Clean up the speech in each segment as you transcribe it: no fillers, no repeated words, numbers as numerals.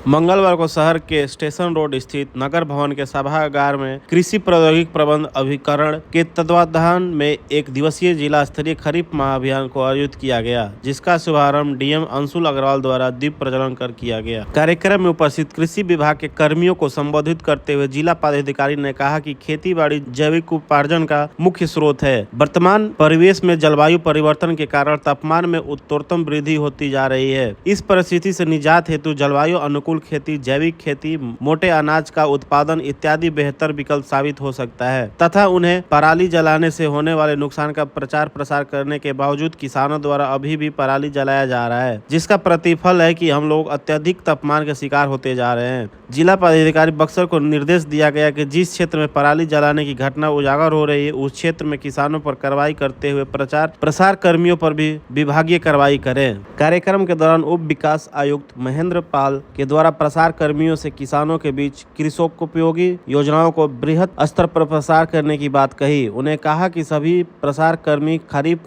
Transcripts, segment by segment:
मंगलवार को शहर के स्टेशन रोड स्थित नगर भवन के सभागार में कृषि प्रौद्योगिकी प्रबंध अभिकरण के तत्वावधान में एक दिवसीय जिला स्तरीय खरीफ महाअभियान को आयोजित किया गया, जिसका शुभारंभ डीएम अंशुल अग्रवाल द्वारा दीप प्रज्वलन कर किया गया। कार्यक्रम में उपस्थित कृषि विभाग के कर्मियों को संबोधित करते हुए जिला पदाधिकारी ने कहा कि खेती बाड़ी जैविक उपार्जन का मुख्य स्रोत है। वर्तमान परिवेश में जलवायु परिवर्तन के कारण तापमान में उत्तरोत्तर वृद्धि होती जा रही है। इस परिस्थिति से निजात हेतु जलवायु अनुकूल खेती, जैविक खेती, मोटे अनाज का उत्पादन इत्यादि बेहतर विकल्प साबित हो सकता है तथा उन्हें पराली जलाने से होने वाले नुकसान का प्रचार प्रसार करने के बावजूद किसानों द्वारा अभी भी पराली जलाया जा रहा है, जिसका प्रतिफल है कि हम लोग अत्यधिक तापमान के शिकार होते जा रहे हैं। जिला पदाधिकारी बक्सर को निर्देश दिया गया कि जिस क्षेत्र में पराली जलाने की घटना उजागर हो रही है, उस क्षेत्र में किसानों पर कार्रवाई करते हुए प्रचार प्रसार कर्मियों पर भी विभागीय कार्रवाई करें। कार्यक्रम के दौरान उप विकास आयुक्त महेंद्र पाल के द्वारा प्रसार कर्मियों से किसानों के बीच कृषकोपयोगी योजनाओं को बृहद स्तर पर प्रसार करने की बात कही। उन्हें कहा कि सभी प्रसार कर्मी खरीफ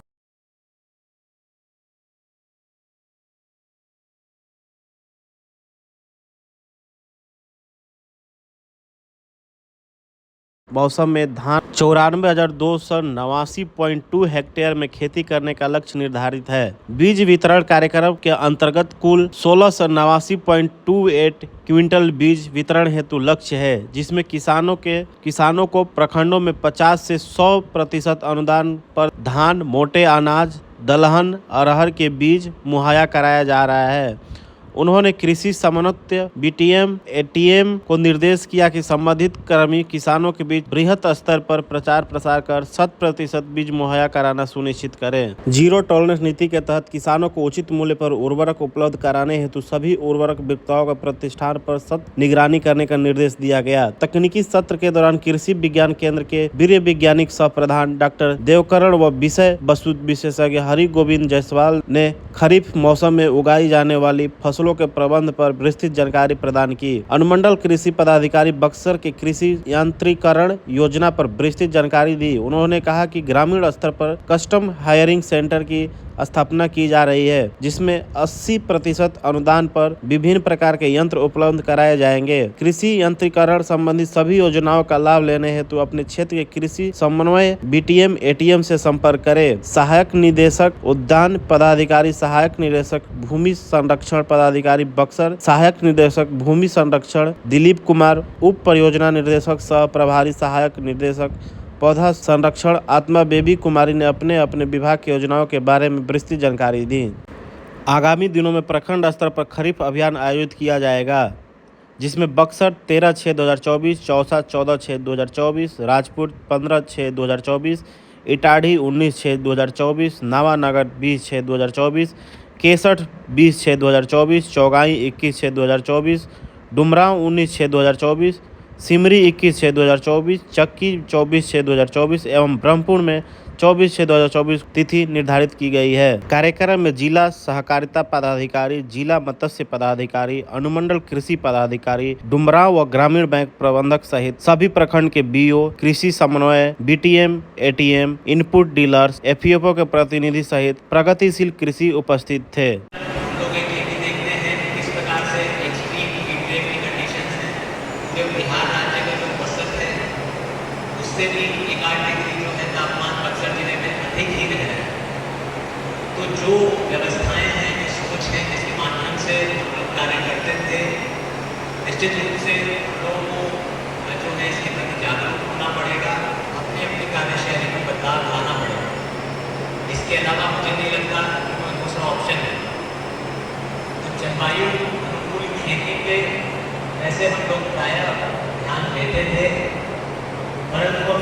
मौसम में धान 94,289.2 हेक्टेयर में खेती करने का लक्ष्य निर्धारित है। बीज वितरण कार्यक्रम के अंतर्गत कुल 1689.28 क्विंटल बीज वितरण हेतु लक्ष्य है, जिसमें किसानों को प्रखंडों में 50 से 100% अनुदान पर धान, मोटे अनाज, दलहन, अरहर के बीज मुहैया कराया जा रहा है। उन्होंने कृषि समन्वय बीटीएम एटीएम को निर्देश किया कि संबंधित कर्मी किसानों के बीच बृहद स्तर पर प्रचार प्रसार कर 100% बीज मुहैया कराना सुनिश्चित करें। जीरो टॉलरेंस नीति के तहत किसानों को उचित मूल्य पर उर्वरक उपलब्ध कराने हेतु सभी उर्वरक विक्रेताओं का प्रतिष्ठान पर सख्त निगरानी करने का निर्देश दिया गया। तकनीकी सत्र के दौरान कृषि विज्ञान केंद्र के वीर्य वैज्ञानिक सह प्रधान डॉक्टर देवकरण व विषय वस्तु विशेषज्ञ हरि गोविंद जायसवाल ने खरीफ मौसम में उगाई जाने वाली फसलों के प्रबंध पर विस्तृत जानकारी प्रदान की। अनुमंडल कृषि पदाधिकारी बक्सर के कृषि यांत्रिकरण योजना पर विस्तृत जानकारी दी। उन्होंने कहा कि ग्रामीण स्तर पर कस्टम हायरिंग सेंटर की स्थापना की जा रही है, जिसमें 80% अनुदान पर विभिन्न प्रकार के यंत्र उपलब्ध कराए जाएंगे। कृषि यंत्रीकरण संबंधी सभी योजनाओं का लाभ लेने हेतु अपने क्षेत्र के कृषि समन्वय बीटीएम एटीएम से संपर्क करें। सहायक निदेशक उद्यान पदाधिकारी, सहायक निदेशक भूमि संरक्षण पदाधिकारी बक्सर, सहायक निदेशक भूमि संरक्षण दिलीप कुमार, उप परियोजना निर्देशक सह प्रभारी सहायक निदेशक पौधा संरक्षण आत्मा बेबी कुमारी ने अपने अपने विभाग की योजनाओं के बारे में विस्तृत जानकारी दी। आगामी दिनों में प्रखंड स्तर पर खरीफ अभियान आयोजित किया जाएगा, जिसमें बक्सर 13/6/2024, चौसा 14/6/2024, राजपुर 15/6/2024, इटाढ़ी 19/6/2024, नावानगर 20/6/2024, केसठ 20/6/2024, चौगाई 21/6/2024, डुमरांव 19/6/2024, सिमरी 21/6/2024, चक्की 24/6/2024 एवं ब्रह्मपुर में 24/6/2024 तिथि निर्धारित की गई है। कार्यक्रम में जिला सहकारिता पदाधिकारी, जिला मत्स्य पदाधिकारी, अनुमंडल कृषि पदाधिकारी, डुमरांव व ग्रामीण बैंक प्रबंधक सहित सभी प्रखंड के बीओ, कृषि समन्वय, BTM, ATM, input dealers, FPO के प्रतिनिधि सहित प्रगतिशील कृषि उपस्थित थे। बिहार राज्य का जो औसत है उससे भी 1-8 डिग्री जो है तापमान बक्सर जिले में अधिक ही रह है। तो जो व्यवस्थाएं हैं, जो सोच है, जिसके माध्यम से हम लोग कार्य करते थे, निश्चित रूप से लोगों को जो है इसके प्रति जागरूक होना पड़ेगा, अपनी अपनी कार्यशैली में बदलाव लाना पड़ेगा। इसके अलावा मुझे नहीं लगता कि कोई दूसरा ऑप्शन है। तो जलवायु अनुकूल खेती पे वैसे हम लोग प्रायः ध्यान देते थे, परंतु अब